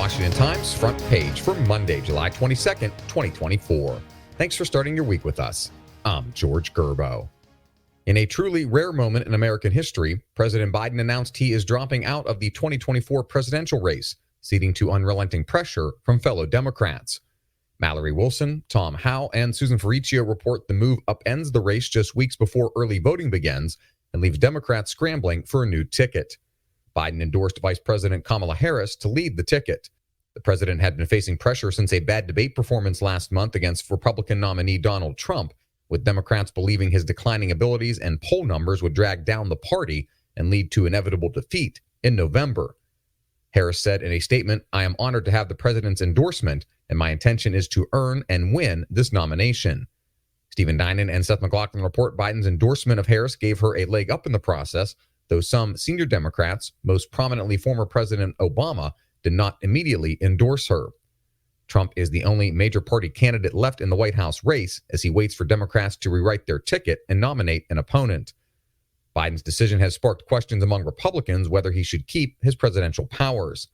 Washington Times front page for Monday, July 22nd, 2024. Thanks for starting your week with us. I'm George Gerbo. In a truly rare moment in American history, President Biden announced he is dropping out of the 2024 presidential race, ceding to unrelenting pressure from fellow Democrats. Mallory Wilson, Tom Howe, and Susan Ferricchio report the move upends the race just weeks before early voting begins and leaves Democrats scrambling for a new ticket. Biden endorsed Vice President Kamala Harris to lead the ticket. The president had been facing pressure since a bad debate performance last month against Republican nominee Donald Trump, with Democrats believing his declining abilities and poll numbers would drag down the party and lead to inevitable defeat in November. Harris said in a statement, "I am honored to have the president's endorsement, and my intention is to earn and win this nomination." Stephen Dinan and Seth McLaughlin report Biden's endorsement of Harris gave her a leg up in the process, though some senior Democrats, most prominently former President Obama, did not immediately endorse her. Trump is the only major party candidate left in the White House race as he waits for Democrats to rewrite their ticket and nominate an opponent. Biden's decision has sparked questions among Republicans whether he should keep his presidential powers.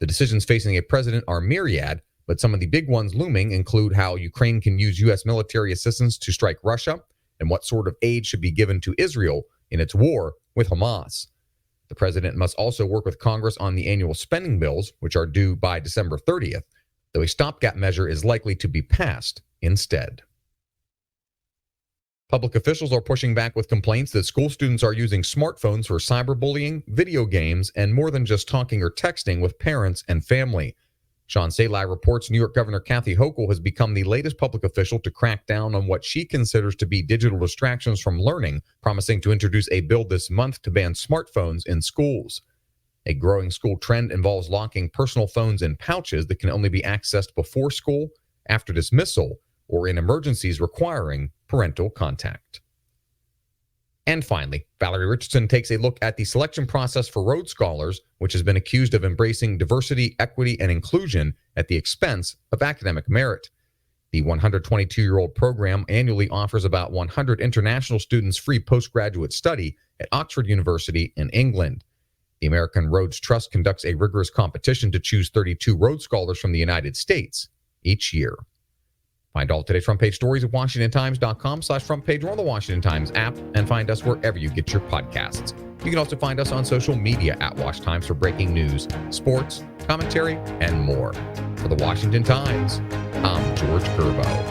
The decisions facing a president are myriad, but some of the big ones looming include how Ukraine can use U.S. military assistance to strike Russia and what sort of aid should be given to Israel in its war with Hamas. The president must also work with Congress on the annual spending bills, which are due by December 30th, though a stopgap measure is likely to be passed instead. Public officials are pushing back with complaints that school students are using smartphones for cyberbullying, video games, and more than just talking or texting with parents and family. Sean Salai reports New York Governor Kathy Hochul has become the latest public official to crack down on what she considers to be digital distractions from learning, promising to introduce a bill this month to ban smartphones in schools. A growing school trend involves locking personal phones in pouches that can only be accessed before school, after dismissal, or in emergencies requiring parental contact. And finally, Valerie Richardson takes a look at the selection process for Rhodes Scholars, which has been accused of embracing diversity, equity, and inclusion at the expense of academic merit. The 122-year-old program annually offers about 100 international students free postgraduate study at Oxford University in England. The American Rhodes Trust conducts a rigorous competition to choose 32 Rhodes Scholars from the United States each year. Find all today's front page stories at WashingtonTimes.com/front page or on the Washington Times app, and find us wherever you get your podcasts. You can also find us on social media at Wash Times for breaking news, sports, commentary, and more. For the Washington Times, I'm George Gerbo.